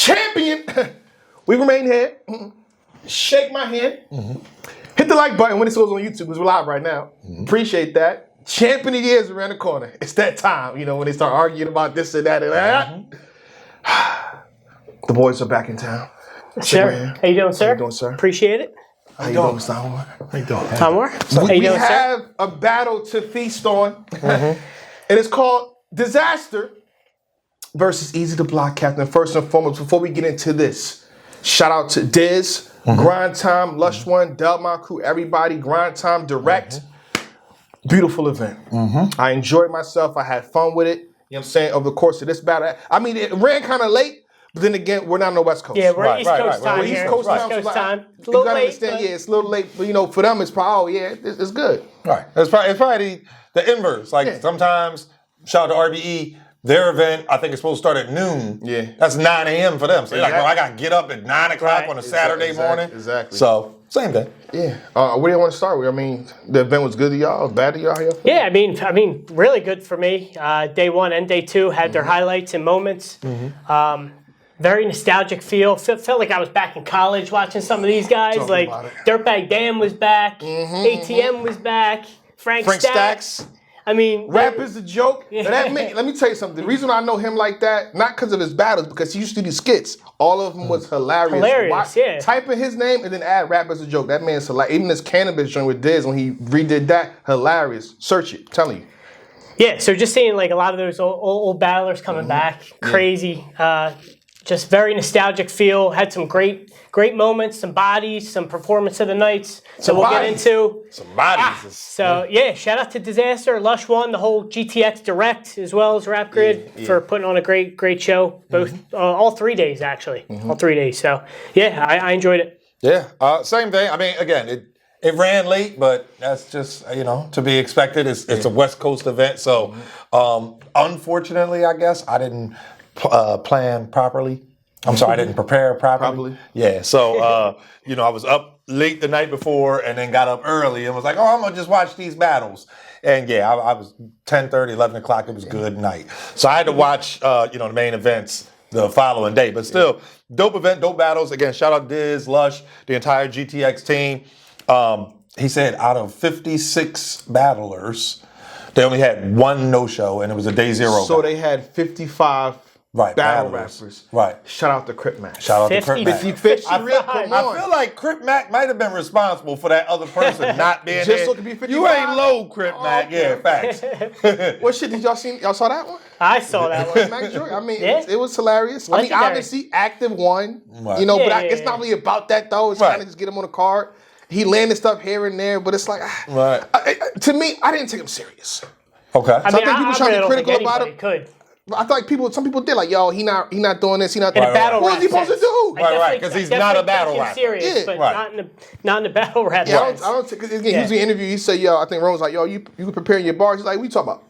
champion. We remain here. Shake my hand. Hit the like button when this goes on YouTube, because we're live right now. Appreciate that. Champion of the year is around the corner. It's that time, you know, when they start arguing about this and that and that. The boys are back in town. Sir, how you doing, sir? How you doing, sir? Appreciate it. How you doing, Sahtyre? How you doing? Tomwar? We have a battle to feast on, and it's called Dizaster versus Eazy the Block Captain. First and foremost, before we get into this, shout out to Diz, Grind Time, Lush One, Delmar Crew, everybody, Grind Time Direct. Beautiful event. I enjoyed myself. I had fun with it. You know what I'm saying? Over the course of this battle. I mean, it ran kind of late, but then again, we're not on the West Coast. Yeah, we're East Coast time We're here. East Coast time. East Coast time. You gotta understand, yeah, it's a little late, but you know, for them, it's probably, it's good. Right. It's probably the inverse. Like sometimes, shout out to RBE, their event, I think it's supposed to start at noon. Yeah. That's 9 a.m. for them. So they're like, bro, I got to get up at 9 o'clock on a Saturday morning. Exactly. So, same thing. Yeah. Where do you want to start with? I mean, the event was good to y'all, bad to y'all? How y'all feel? Yeah, I mean, really good for me. Day one and day two had their highlights and moments. Very nostalgic feel. Felt like I was back in college watching some of these guys. Talk like about it. Dirtbag Dan was back. ATM was back. Frank Stacks. I mean, Rap is a joke. Let me tell you something. The reason I know him like that, not because of his battles, because he used to do skits. All of them was hilarious. Hilarious, yeah. Type in his name and then add Rap is a joke. That man's hilarious. Even this cannabis joint with Diz, when he redid that, hilarious. Search it. Telling you. Yeah, so just seeing like a lot of those old battlers coming back, crazy. Just very nostalgic feel. Had some great moments, some bodies, some performance of the nights. So we'll get into Some bodies. So yeah, shout out to Dizaster, Lush One, the whole GTX Direct, as well as Rap Grid for putting on a great show. Both all 3 days actually, all 3 days. So yeah, I enjoyed it. Yeah. Same thing. I mean, again, it ran late, but that's just, to be expected. It's a West Coast event. So unfortunately, I guess, I didn't plan properly. I'm sorry, I didn't prepare properly. Yeah, so, I was up late the night before and then got up early and was like, I'm going to just watch these battles. And yeah, I was 10:30, 11 o'clock, it was good night. So I had to watch, the main events the following day. But still, dope event, dope battles. Again, shout out Diz, Lush, the entire GTX team. He said out of 56 battlers, they only had one no-show, and it was a day zero. So they had 55 battle rappers. Right. Shout out to Crip Mac. Shout out to Crip Mac. 55. I feel like Crip Mac might have been responsible for that other person not being Just there. so it could be 55? You ain't low, Crip Mac. Okay. Yeah, facts. What shit did y'all see? Y'all saw that one? I saw that one. Mac Joy. I mean, Yeah. it was hilarious. I mean, Legendary. obviously, Aktive won. Right. But it's not really about that though. It's Right. kind of just get him on the card. He landed stuff here and there, but it's like, Right. To me, I didn't take him serious. Okay. I mean, think people I trying to really be don't think critical about anybody it. could. I feel like some people did like, yo, he not doing this, he not In doing a battle What rap is he supposed to sense. do? I Right, definitely- 'cause I he's not a definitely battle take him rapper. serious, Yeah. but Right. not in the battle rap Yeah, sense. I don't take, again, he was in the interview, he said, yo, I think Ron was like, yo, you can prepare your bars. He's like, what you talking about?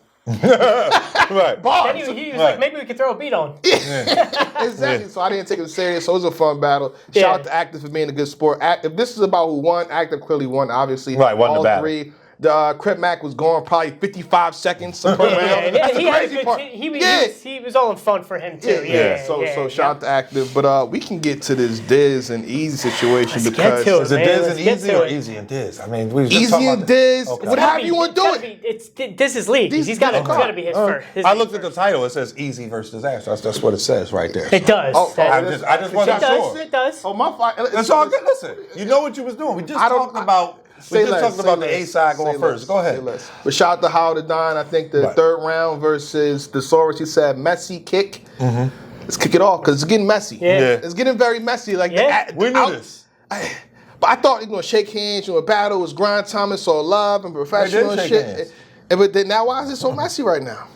Right. Bars. Then he was Right. like, maybe we could throw a beat on. Exactly. So I didn't take him serious. So it was a fun battle. Yeah. Shout out to Aktive for being a good sport. If this is about who won, Aktive clearly won, obviously. Right, won the all battle. three. The Crip Mac was going probably 55 seconds. Some per round. Yeah, That's he the had a crazy good. part. He was all in fun for him too. Yeah. So shout out to Aktive. But we can get to this Diz and Eazy situation Let's because get to it, Is it man. Diz Let's and get Eazy to or it. Eazy and Diz? I mean, we was just talking Eazy about and Diz, Okay. whatever you want to do it. This is league. These- He's got these are to be his first. His I league looked at the first. title. It says Eazy versus Dizaster. That's what it says right there. It does. I just wasn't sure. It does. Oh, my fault. It's all good. Listen, you know what you was doing. We just talked about. We just talked about the A side going first. Go ahead. But shout out to How to Dine. I think the third round versus the Saurus, he said messy kick. Let's kick it off because it's getting messy. Yeah. It's getting very messy. Like We knew this. But I thought he was gonna shake hands, a battle. It was grind time, it's all love and professional and shake shit. hands. But then now why is it so messy right now?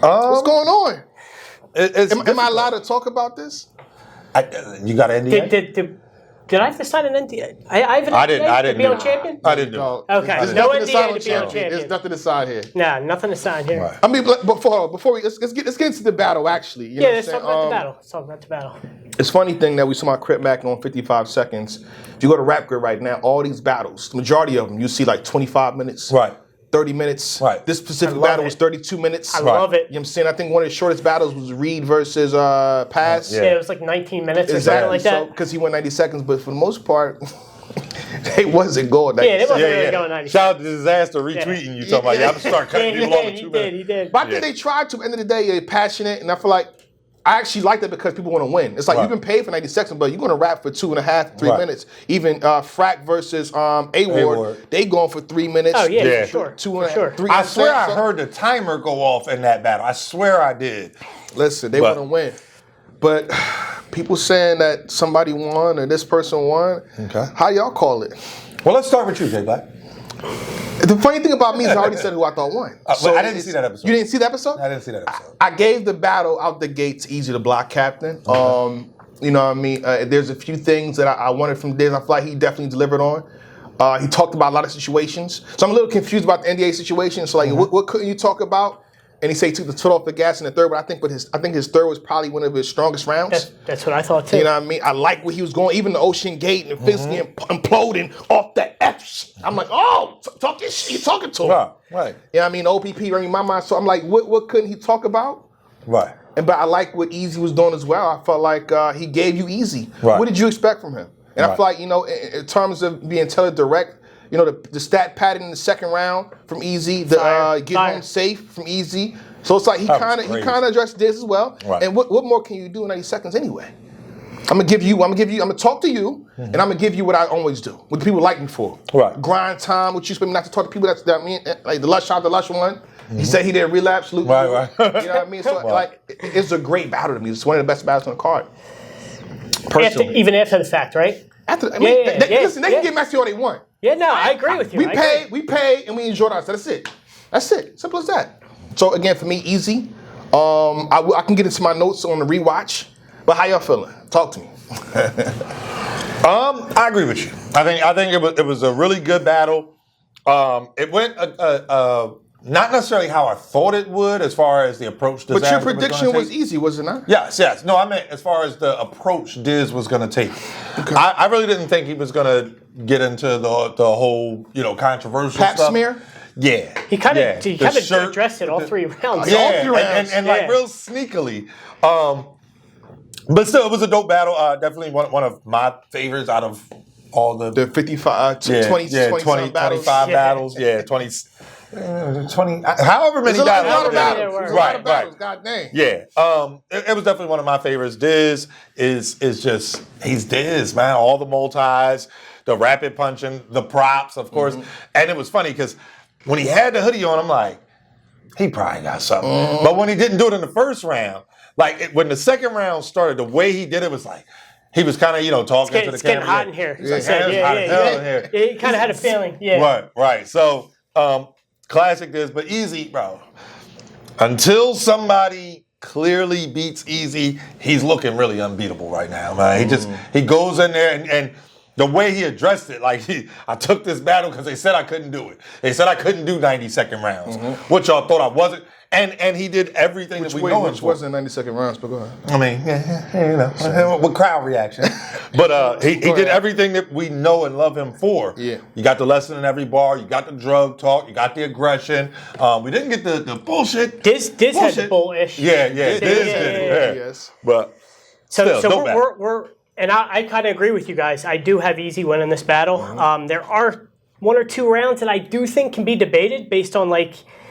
What's going on? Am I allowed to talk about this? You got an NDA? Did I have to sign an NDA? I have an NDA to be on champion? I didn't do it. Okay, There's no nothing to sign NDA on to be on There's champion. nothing to sign here. Nah, nothing to sign here. Right. I mean, but before we let's get into the battle. Actually, you know Yeah, what I'm let's talk saying? about the battle. Let's talk about the battle. It's funny thing that we saw my Crip Mac on 55 seconds. If you go to Rap Grid right now, all these battles, the majority of them, you see like 25 minutes. Right. 30 minutes. Right. This specific love battle it. was 32 minutes. I love it. You know what I'm saying? I think one of the shortest battles was Reed versus Pass. Yeah, it was like 19 minutes or something like that. Because he went 90 seconds, but for the most part, they wasn't going 90 Yeah, they wasn't seconds. really going 90 Shout out to Dizaster retweeting you talking about, I'm gonna start cutting people off in 2 minutes. He did. But I think they tried to. At the end of the day, they're passionate, and I feel like I actually like that because people want to win. It's like you've been paid for 90 seconds, but you're going to rap for 2.5, 3 minutes. Even Frak versus A-Ward, they going for 3 minutes. Oh, yeah, for sure. 2.5, 3. I swear I heard the timer go off in that battle. I swear I did. Listen, they want to win. But people saying that somebody won or this person won, how y'all call it? Well, let's start with you, J Black. The funny thing about me is I already said who I thought won. So I didn't see that episode. You didn't see that episode? I didn't see that episode. I gave the battle out the gates Eazy the block captain. You know what I mean? There's a few things that I wanted from Diz. I feel like he definitely delivered on. He talked about a lot of situations. So I'm a little confused about the NDA situation. So like, what couldn't you talk about? And he said he took the foot off the gas in the third, but I think his third was probably one of his strongest rounds. That's what I thought too. You know what I mean? I like where he was going, even the Ocean Gate and physically imploding off the F. I'm like, oh, talk your shit. You talking to him? Right. You know what I mean? OPP running my mind. So I'm like, what couldn't he talk about? Right. But I like what Eazy was doing as well. I felt like he gave you Eazy. Right. What did you expect from him? And I feel like, in terms of being direct, the stat pattern in the second round from Eazy, the get home safe from Eazy. So it's like he kind of addressed this as well. Right. And what more can you do in 90 seconds anyway? I'm gonna talk to you, and I'm gonna give you what I always do, what people like me for. Right. Grind time, what you expect me not to talk to people that mean, like the Lush one. He said he did relapse, Luke. Right. You know what I mean? So like, it's a great battle to me. It's one of the best battles on the card. Personally. Even after the fact, right? Listen, they can get messy all they want. Yeah, no, I agree with you. We pay, and we enjoy ourselves. That's it. Simple as that. So again, for me, Eazy. I can get into my notes on the rewatch. But how y'all feeling? Talk to me. I agree with you. I think it was a really good battle. It went not necessarily how I thought it would, as far as the approach. But your prediction was easy, was it not? Yes. No, I meant as far as the approach Diz was going to take. Okay. I really didn't think he was going to get into the whole controversial Pap stuff. Smear? Yeah. He kind of addressed it all 3 rounds. Yeah, all 3 rounds. And like real sneakily. But still, it was a dope battle. Definitely one of my favorites out of all the 55, 25 battles. Yeah, 20, however many battles. Right. God dang. Yeah. It was definitely one of my favorites. Diz is just, he's Diz, man. All the multis, the rapid punching, the props, of course. And it was funny because when he had the hoodie on, I'm like, he probably got something. But when he didn't do it in the first round, when the second round started, the way he did it was like, he was kind of, talking to the camera. It's getting hot in here. He's like, it's hot as hell in here. He kind of had a feeling. Yeah. Right. So, classic Diz, but Eazy, bro. Until somebody clearly beats Eazy, he's looking really unbeatable right now, man. He goes in there and the way he addressed it, I took this battle because they said I couldn't do it. They said I couldn't do 90-second rounds, which y'all thought I wasn't. And he did everything that we know him for. Which wasn't 90-second rounds, but go ahead. I mean, with crowd reaction. But he did everything that we know and love him for. Yeah. You got the lesson in every bar. You got the drug talk. You got the aggression. We didn't get the bullshit. Diz had the bullish. Yeah. Diz did it. Yes. But so we're and I kind of agree with you guys. I do have Eazy winning this battle. There are 1 or 2 rounds that I do think can be debated based on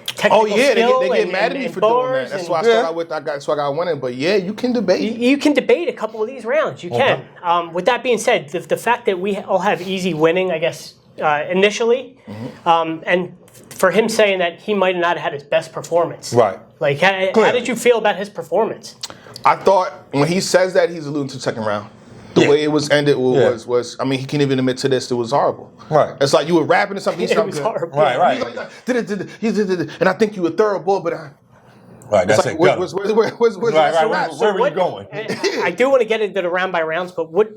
technical skill they get mad at me for doing that. That's why I started with I got winning. But yeah, you can debate. You can debate a couple of these rounds. You can. With that being said, the fact that we all have Eazy winning, I guess, initially, and for him saying that he might not have had his best performance. Right. How did you feel about his performance? I thought when he says that, he's alluding to the second round. The way it was ended was, I mean, he can't even admit to this. It was horrible. Right. It's like you were rapping or something. It was horrible. Right. And I think you were thorough, but right. That's it. Where were you going? I do want to get into the round by rounds, but what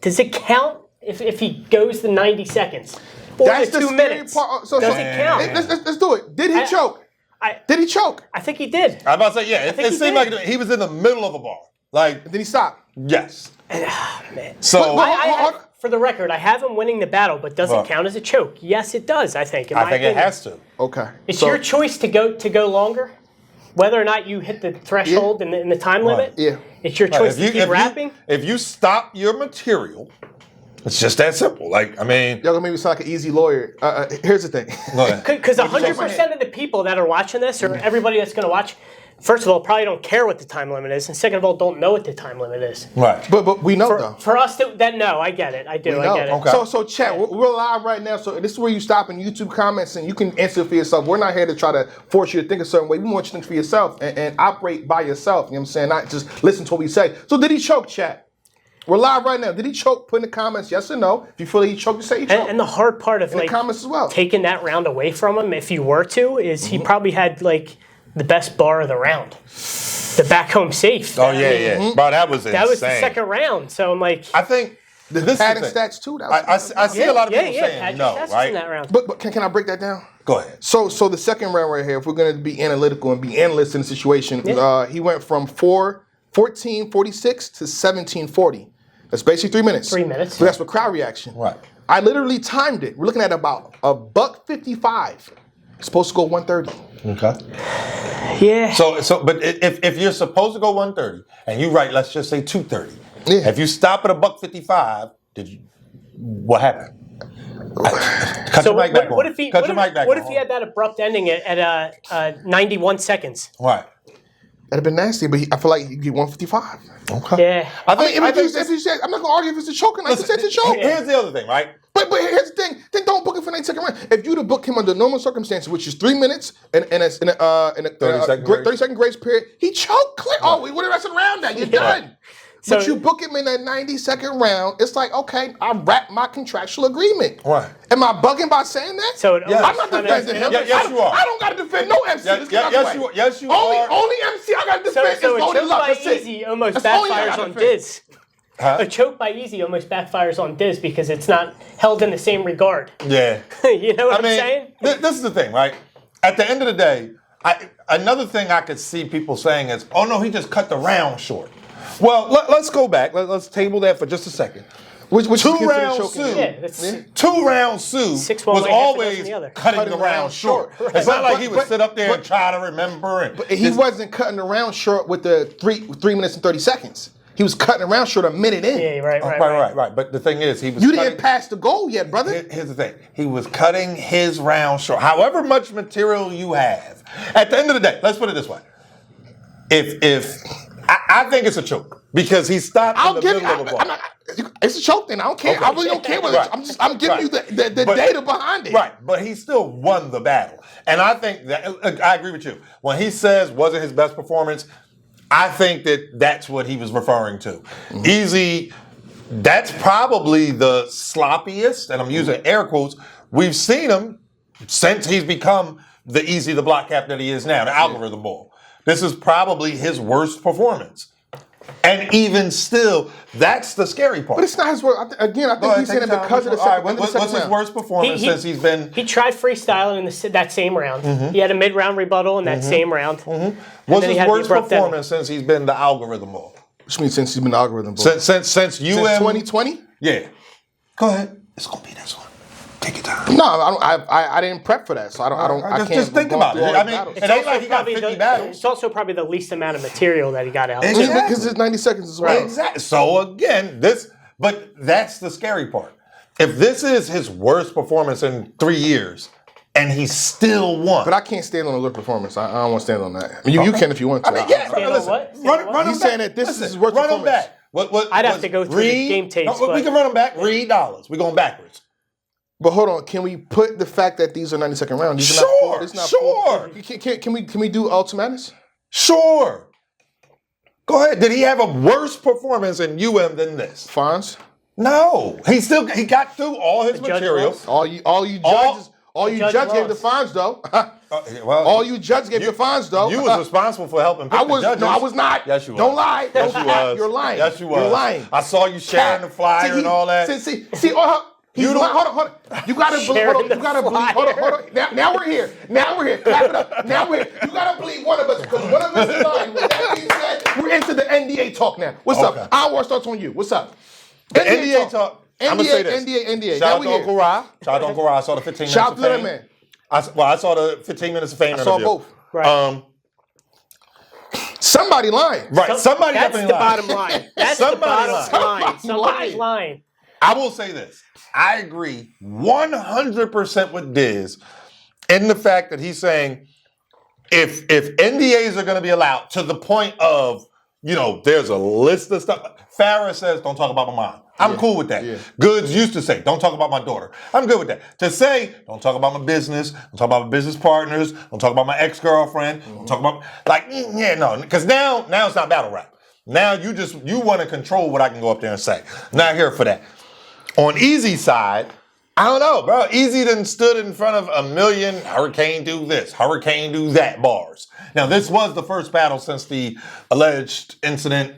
does it count if he goes the 90 seconds? Or That's the the 2 minutes? Does it count? Let's do it. Did he choke? Did he choke? I think he did. I'm about to say, yeah. It seemed like he was in the middle of a bar. Did he stop? Yes. Man. So for the record, I have him winning the battle, but does it Right. count as a choke? Yes, it does. I think. In I my think it opinion. has to. Okay. It's So- your choice to go longer, whether or not you hit the threshold in the time limit. Yeah. It's your choice to keep rapping. If you stop your material, it's just that simple. Like, I mean, Y'all gonna make me sound like an easy lawyer. Here's the thing. go ahead. Because 100% of the people that are watching this, or everybody that's going to watch, first of all, probably don't care what the time limit is, and second of all, don't know what the time limit is. Right. But we know though. For us, no, I get it. I do. No. I get it. Okay. So chat, we're live right now. So this is where you stop in YouTube comments and you can answer for yourself. We're not here to try to force you to think a certain way. We want you to think for yourself and operate by yourself. You know what I'm saying? Not just listen to what we say. So did he choke, chat? We're live right now. Did he choke? Put in the comments yes or no. If you feel like he choked, just say he choked. And the hard part of in the comments as well. taking that round away from him, if you were to, is he probably had like the best bar of the round, the back home safe. Oh yeah. Bro, that was insane. That was the second round. So I'm like, I think The this padding is the thing. stats too. That was I see a lot of people yeah, saying Patrick no, Stats was right? in that round. But can I break that down? Go ahead. So the second round right here, if we're going to be analytical and be analysts in the situation, he went from 14:46 to 17:40. That's basically 3 minutes. 3 minutes. But that's with crowd reaction. Right. I literally timed it. We're looking at about $1.55. It's supposed to go 130. Okay. Yeah. So, but if you're supposed to go 130 and you write, let's just say 230. Yeah. If you stop at $1.55, what happened? Cut So your mic back on. what if he? Cut What your mic back if, what on. if he had that abrupt ending at 91 seconds? Right. That'd have been nasty, but I feel like he'd get 155. Okay. Yeah. I I mean, think, if you said, I'm not going to argue if it's a choke or not. If you said it's a choke. Here's the other thing, right? But here's the thing. Then don't book him for 92nd round. If you'd have booked him under normal circumstances, which is 3 minutes and a 30-second grace. 30-second grace period, he choked clear. Oh, what the rest of the round now? You're done. But So- you book him in that 92nd round, it's like, okay, I wrap my contractual agreement. Right. Am I bugging by saying that? So it Yeah. I'm not defending him. Yes, you are. I don't got to defend no MC. Let's get out the way. Yes, you only, are. Only MC I got to So, defend so is a Loaded choke Luck. by That's it. Eazy almost That's only I backfires gotta on defend. Diz. A choke by Eazy almost backfires on Diz because it's not held in the same regard. Yeah. You know what I I'm mean, saying? this is the thing, right? At the end of the day, another thing I could see people saying is, oh no, he just cut the round short. Well, let's go back. Let's table that for just a second. Which is Two considered round choking. Sue. Yeah, that's, 2 round Sue 6-1 was way, half a dozen always the other. cutting the round short. It's not like he would sit up there and try to remember. And He wasn't cutting the round short with the 3 minutes and 30 seconds. He was cutting the round short a minute in. yeah, right. Right. But the thing is, he was. You cutting, didn't pass the goal yet, brother. Here's the thing. He was cutting his round short. However much material you have, at the end of the day, let's put it this way. I think it's a choke because he stopped in the middle of the ball. It's a choke then. I don't care. Okay. I really don't care. Right. I'm giving you the data behind it. Right, but he still won the battle. And I think that, I agree with you. When he says wasn't his best performance, I think that's what he was referring to. Mm-hmm. Eazy, that's probably the sloppiest, and I'm using air quotes, we've seen him since he's become the Eazy the block cap that he is now, the algorithm ball. This is probably his worst performance. And even still, that's the scary part. But it's not his work. Again, I think he's saying it because of the second round. What's his worst performance since he's been... He tried freestyling in that same round. He had a mid-round rebuttal in that same round. What's his worst performance since he's been the algorithm ball? Which means since he's been the algorithm ball. Since Since 2020? Yeah. Go ahead. It's gonna be this one. Take your time. No, I didn't prep for that, so I can't. Just think about it. I mean, battles. it ain't like he got 50 battles. It's also probably the least amount of material that he got out. Exactly. Because it's 90 seconds as well. Exactly. So again, but that's the scary part. If this is his worst performance in 3 years, and he still won. But I can't stand on a look performance. I don't want to stand on that. I mean, you can if you want to. I mean, yeah, Stand on listen, what? Stand run on what? him He's back. saying that this Listen, is his worst run him performance. back. I'd have to go through the game tapes, No, we but- can run him back. Read Dollaz. We're going backwards. But hold on, can we put the fact that these are 90-second rounds? These are Sure, not full, sure. Can we do Ultimatus? Sure. Go ahead. Did he have a worse performance in UM than this? Fonz? No. He got through all his judge material. lost. All you judge judges gave the lost. Fonz though. Well, All you judges gave the Fonz though. You was responsible for helping pick I the was judges. no, I was not. Yes, you was. Don't lie. Yes, Don't you lie. was. You're lying. Yes, you was. You're lying. I saw you sharing the flyer and all that. See. He's lying. Hold on. You gotta believe. Hold on. You gotta believe. Hold on. Now we're here. Clap it up. Now we're here. You gotta believe one of us because one of us is lying. With that being said, we're into the NDA talk now. What's Okay. up? Our war starts on you. What's up? The NDA talk. I'm gonna say this. NDA. Shout out to Uncle Ra. Shout out to Uncle Ra. I saw the 15 minutes Shout out of to that fame. man. I saw the 15 minutes of fame I interview. saw both. Right. Somebody lying. Right. Somebody That's definitely the lying. bottom line. That's Somebody the bottom lying. line. Somebody's lying. I will say this. I agree 100% with Diz in the fact that he's saying if NDAs are going to be allowed to the point of, there's a list of stuff. Farrah says, don't talk about my mom. I'm cool with that. Yeah. Goods used to say, don't talk about my daughter. I'm good with that. To say, don't talk about my business, don't talk about my business partners, don't talk about my ex-girlfriend, don't talk about, no. Because now it's not battle rap. Now you want to control what I can go up there and say. Not here for that. On Eazy's side, I don't know, bro. Eazy done stood in front of a million hurricane do this, hurricane do that bars. Now, this was the first battle since the alleged incident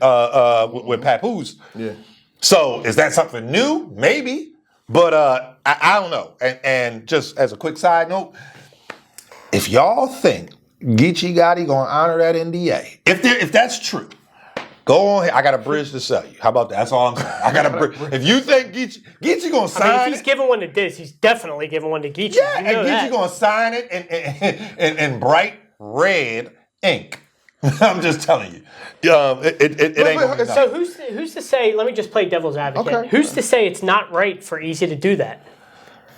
with Papoose. Yeah. So, is that something new? Maybe. But I don't know. And just as a quick side note, if y'all think Geechee Gotti gonna honor that NDA, if that's true, go on here. I got a bridge to sell you. How about that? That's all I'm saying. I got a bridge. If you think Geechee gonna sign if he's giving one to Diz, he's definitely giving one to Geechee. Yeah, and Geechee gonna sign it in bright red ink. I'm just telling you. It ain't gonna be So who's to say, let me just play devil's advocate. Okay. Who's to say it's not right for Eazy to do that?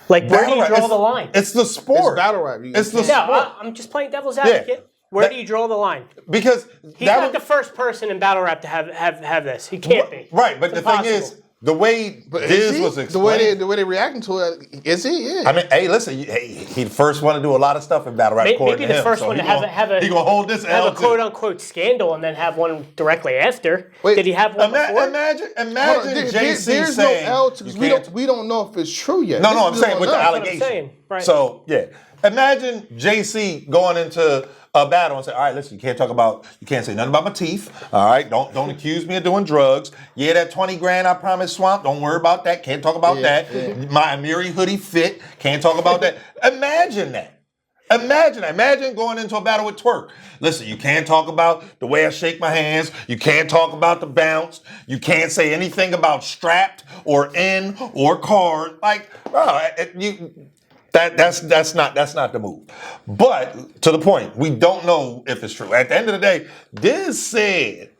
Like, where do you draw the line? It's the sport. It's battle rap. It's the sport. I'm just playing devil's advocate. Yeah. Where do you draw the line? Because he's not the first person in battle rap to have this. He can't be. Right, but the thing is, the way Diz was explained, the way they reacting to it, is he? Yeah. I mean, hey, listen, he first want to do a lot of stuff in battle rap. Maybe the first one to have he gonna hold this have a quote unquote scandal and then have one directly after. Wait, did he have one before? Imagine JC there's saying no L because we don't know if it's true yet. No, I'm saying with the allegation. Right. So yeah, imagine JC going into a battle and say, all right, listen, you can't say nothing about my teeth. All right, don't accuse me of doing drugs. Yeah, that 20 grand I promised Swamp, don't worry about that. Can't talk about that. Yeah. My Amiri hoodie fit, can't talk about that. Imagine that. Imagine going into a battle with Twerk. Listen, you can't talk about the way I shake my hands. You can't talk about the bounce. You can't say anything about strapped or in or card. Like, bro, That's not the move. But to the point, we don't know if it's true. At the end of the day, Diz said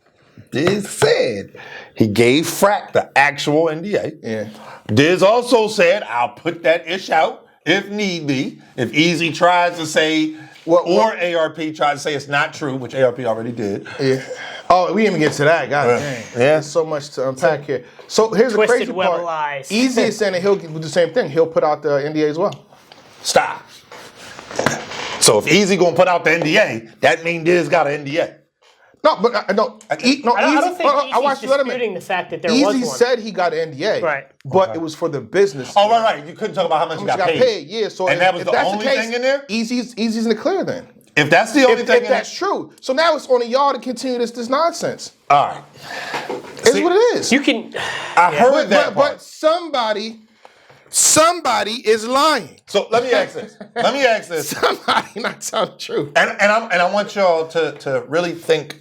he gave Frak the actual NDA. Yeah. Diz also said, I'll put that ish out if need be. If Eazy tries to say, or ARP tries to say it's not true, which ARP already did. Yeah. Oh, we didn't even get to that. God dang. Yeah. There's so much to unpack here. So here's the crazy part. Eazy is saying that he'll do the same thing. He'll put out the NDA as well. Stop. So if Eazy gonna put out the NDA, that means Diz got an NDA. No, but I don't think Eazy's disputing the fact that there was one. Eazy said he got an NDA, right? But it was for the business. Oh, right. You couldn't talk about how much he got paid. Yeah, so and that was the only thing in there. Eazy's in the clear then. If that's the only thing, if that's true, so now it's on y'all to continue this nonsense. All right, it's what it is. You can. I heard that, but somebody is lying. So let me ask this. Somebody not telling the truth. And I want y'all to really think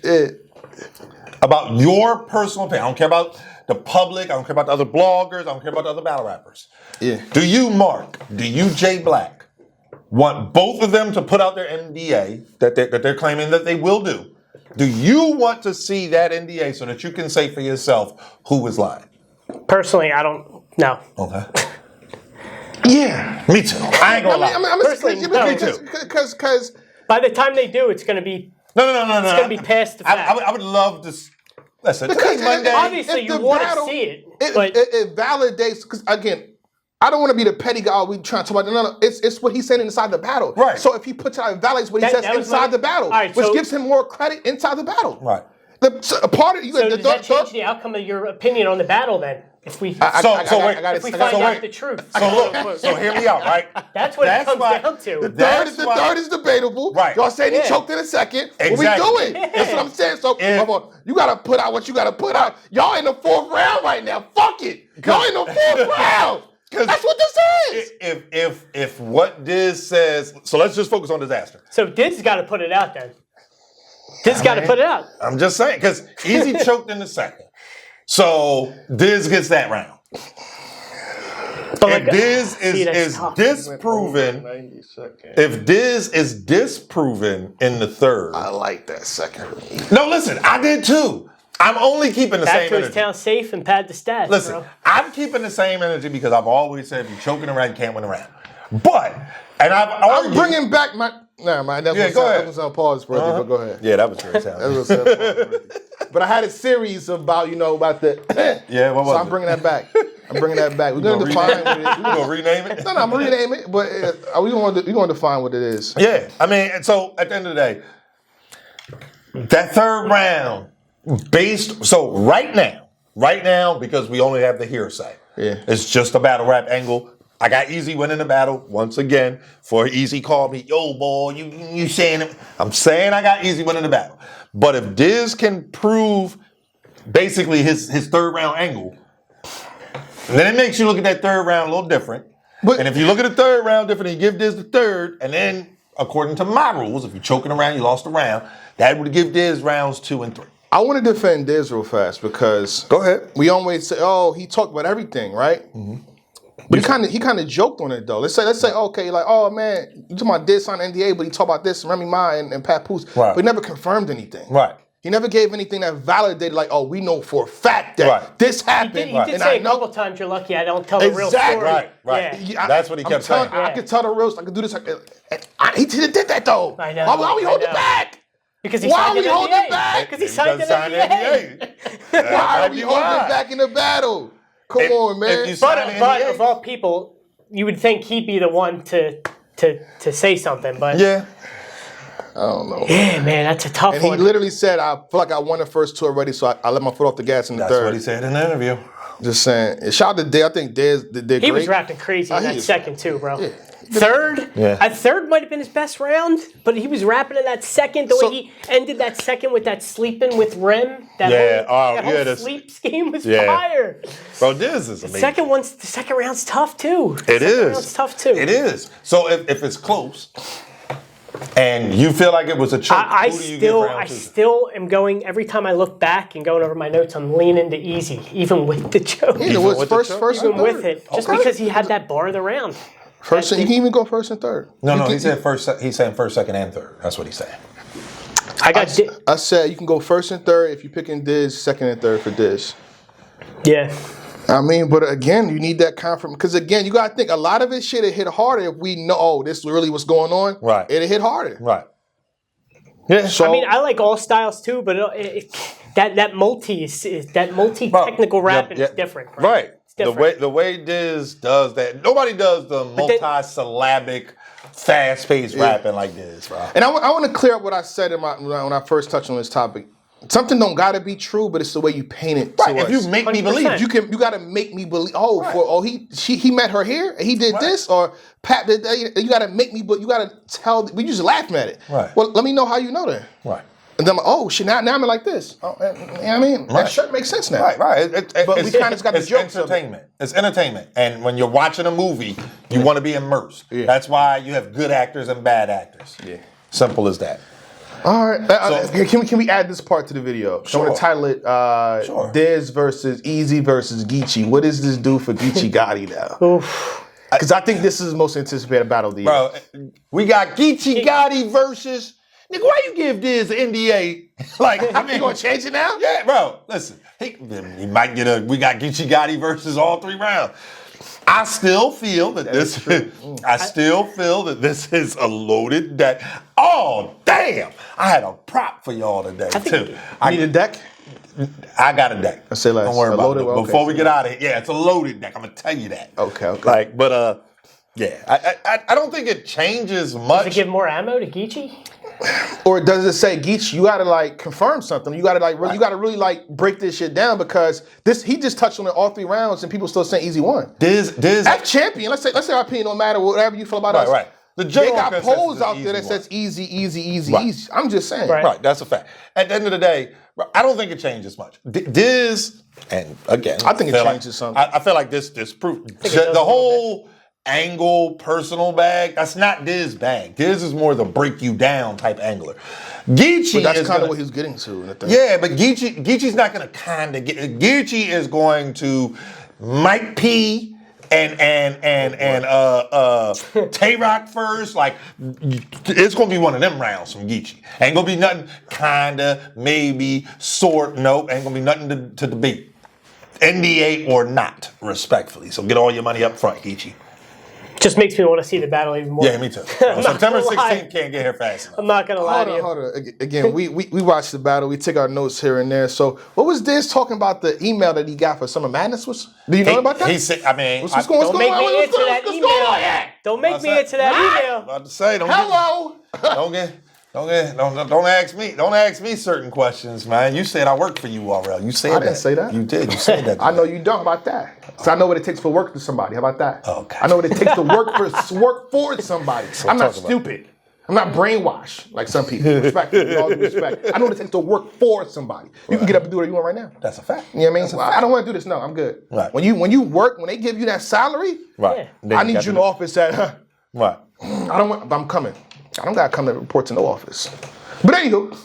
about your personal opinion. I don't care about the public. I don't care about the other bloggers. I don't care about the other battle rappers. Yeah. Do you, Mark? Do you, Jay Black, want both of them to put out their NDA that they're claiming that they will do? Do you want to see that NDA so that you can say for yourself who is lying? Personally, I don't. No. Okay. Yeah, me too. I ain't gonna lie. Personally, me too. Because by the time they do, it's gonna be no. It's gonna be past the fact. I would love to. Listen, today's Monday. Obviously, you want to see it, but it validates. Because again, I don't want to be the petty guy. We trying to talk about no. It's what he said inside the battle. Right. So if he puts it out, it validates what he says inside the battle, which gives him more credit inside the battle. Right. A part of you. So does that change the outcome of your opinion on the battle then? If we find out the truth. So hear me out, right? That's what it comes down to. The third is debatable. Right. Y'all saying he choked in a second. Exactly. What we doing? That's what I'm saying. So you gotta put out what you gotta put out. Y'all in the fourth round right now. Fuck it. Y'all in the fourth round. That's what this is. If what Diz says, so let's just focus on Dizaster. So Diz got to put it out then. Diz got to put it out. I'm just saying because Eazy choked in the second. So Diz gets that round. if Diz is disproven, if Diz is disproven in the third, I like that second. No, listen, I did too. I'm only keeping the Back same to his energy. town safe and pad the stats, Listen, bro. I'm keeping the same energy because I've always said if you're choking around, you can't win around. But, and I'm bringing back my. Nah, man, that was on pause, brother. But go ahead. Yeah, that was great sound. That was pause, but I had a series about about the. Yeah, what was so it? I'm bringing that back. We're gonna define what it is. You gonna rename it? No, I'm gonna rename it, but we gonna define what it is. Yeah, I mean, so at the end of the day, that third round, so right now, because we only have the hearsay, it's just a battle rap angle. I got Eazy winning the battle once again. For Eazy called me, yo, boy, you saying it? I'm saying I got Eazy winning the battle. But if Diz can prove basically his third round angle, then it makes you look at that third round a little different. And if you look at the third round different, you give Diz the third, and then according to my rules, if you're choking around, you lost a round, that would give Diz rounds 2 and 3. I want to defend Diz real fast because go ahead. We always say, oh, he talked about everything, right? Mm-hmm. But he kind of joked on it though. Let's say, okay, like, oh man, you talking about Diz on NDA, but he talked about this, Remy Ma and Papoose, but he never confirmed anything. Right. He never gave anything that validated, like, oh, we know for a fact that this happened. He did say a couple times, you're lucky I don't tell the real story. Right. Yeah. That's what he kept saying. I could tell the real story. I could do this. He did that though. I know. Why we hold it back? Because he Why signed are we an holding NDA. it back? Because he signed an NDA. Why are we holding it back in the battle? Come on, man. But of all people, you would think he'd be the one to say something, but yeah. I don't know. Yeah, man, that's a tough one. And he literally said, I feel like I won the first two already, so I let my foot off the gas in the third. That's what he said in the interview. Just saying. Shout out to Diz. I think Diz did great. He was rapping crazy in that second too, bro. Yeah. Third? Yeah. That third might have been his best round, but he was rapping in that second. The way he ended that second with that sleeping with Rem. That whole sleep scheme was fire. Bro, Diz is amazing. The second round's tough too. It is. Round's tough too. It is. So if it's close, and you feel like it was a choke, I still am going, every time I look back and going over my notes, I'm leaning to Eazy, even with the choke. Yeah, it was first even with it. Just because he had that bar of the round. First, he can even go first and third. No, he said first. He's saying first, second, and third. That's what he's saying. I said you can go first and third if you're picking Diz, second and third for Diz. Yeah. I mean, but again, you need that confirmation. Because again, you got to think, a lot of it shit hit harder if we know, oh, this really what's going on. Right. It'll hit harder. Right. Yeah. So, I mean, I like all styles too, but that multi-technical rapping is different. Right. The way Diz does that, nobody does the multi-syllabic, fast-paced rapping like this, bro. And I want to clear up what I said when I first touched on this topic. Something don't gotta be true, but it's the way you paint it. Right. To if us. you make me believe, you gotta make me believe. Oh, he met her here and he did this, or Pat did that. You gotta make me, but you gotta tell. We just laughing at it. Right. Well, let me know how you know that. Right. And then I'm like, oh shit, now I'm like this. Oh, you know what I mean? That shirt makes sense now. Right. But we kind of got the jokes. Entertainment. It's entertainment. And when you're watching a movie, you want to be immersed. Yeah. That's why you have good actors and bad actors. Yeah. Simple as that. All right. Can we add this part to the video? Sure. I want to title it Diz versus Eazy versus Geechee. What does this do for Geechee Gotti now? Because I think this is the most anticipated battle of the year. Bro, we got Geechee Gotti versus... Nigga, why you give Diz an NDA? Like, I mean, you gonna change it now? Yeah, bro. Listen, he might get we got Geechee Gotti versus all 3 rounds. I still feel that this is a loaded deck. Oh, damn. I had a prop for y'all today, too. I need a deck? I got a deck. I say less. Don't worry about it. Okay, Before we get out of here, it's a loaded deck. I'm going to tell you that. Okay. Like, but, yeah. I don't think it changes much. Does it give more ammo to Geechee? Or does it say, Geech, you gotta like confirm something? You gotta you gotta really like break this shit down because he just touched on it all 3 rounds and people still saying Eazy won. Diz F champion. Let's say our opinion don't matter whatever you feel about us. Right. They got polls out there that says easy. I'm just saying. Right. That's a fact. At the end of the day, I don't think it changes much. Diz, and again, I think it changes something. I feel like this proof. The whole angle personal bag, that's not Diz bag. Diz is more the break you down type angler. Geechee, but that's kind of what he's getting to. Yeah, but Geechee's not going to kind of get. Geechee is going to Mike P Tay-Rock first. Like, it's gonna be one of them rounds from Geechee. Ain't gonna be nothing kinda, maybe, sort, nope. Ain't gonna be nothing to debate. NDA or not, respectfully. So get all your money up front, Geechee. Just makes me want to see the battle even more. Yeah, me too. September 16th can't get here fast enough. I'm not gonna lie to you. Hold on. Again, we watch the battle. We take our notes here and there. So, what was Diz talking about the email that he got for Summer Madness? Do you know about that? He said, I mean, What's going Don't make on? me answer that email. Don't make me answer that email. About to say, Hello. don't ask me. Don't ask me certain questions, man. You said I work for you, RL. You said I that. didn't say that. You did. You said that. I know you don't. How about that? So I know what it takes for work to somebody. How about that? Okay. I know what it takes to work for somebody. I'm not talk about stupid. I'm not brainwashed like some people. Respect. With all due respect. I know what it takes to work for somebody. You can get up and do what you want right now. That's a fact. You know what I mean? Well, I don't want to do this. No, I'm good. Right. When you work, when they give you that salary, Right. Yeah. I need you in the office at. Right. I'm coming. I don't gotta come to report to no office. But there you go.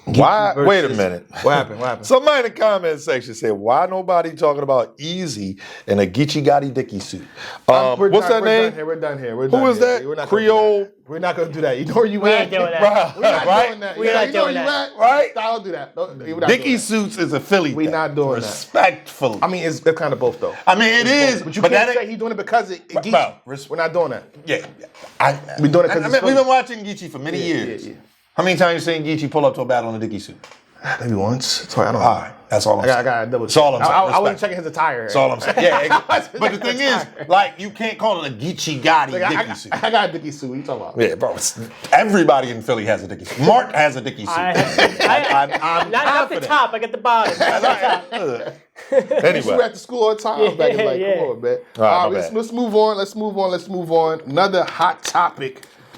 Why? Wait a minute. What happened? What happened? Somebody in the comment section said, "Why nobody talking about Eazy in a Geechee Gotti Dickie suit?" What's that name? We're done here. Who is that? We're not Creole. We're not gonna do that. You know where you We at? ain't doing that. We're not Right? doing that. We're not You know doing where that. you at? Right? Don't do that. We're not Dickie doing that. suits is a Philly. We're thing. not doing that. Respectfully. I mean, it's kind of both though. I mean, it is. But you but can't that say ain't- he's doing it because it Bro, Geechee. We're not doing that. Yeah. We doing it 'cause it's we've Philly. been watching Geechee for many years. yeah. How many times you seen Geechee pull up to a battle in a Dickie suit? Maybe once. Sorry, I don't know. All right. That's all I'm saying. I got double. That's all I'm saying. I wasn't Respect. checking his attire. That's all I'm saying. Yeah. But the thing is, like, you can't call it a Geechee Gotti Dickie suit. I got a Dickie suit. What you talking about? Yeah, bro. Everybody in Philly has a Dickie suit. Mark has a Dickie suit. I'm Not the confident. top. I got the bottom. Anyway. We were at the school all the time. Back in, Yeah. come on, man. All right, my let's bad. move on. Let's move on. Another hot topic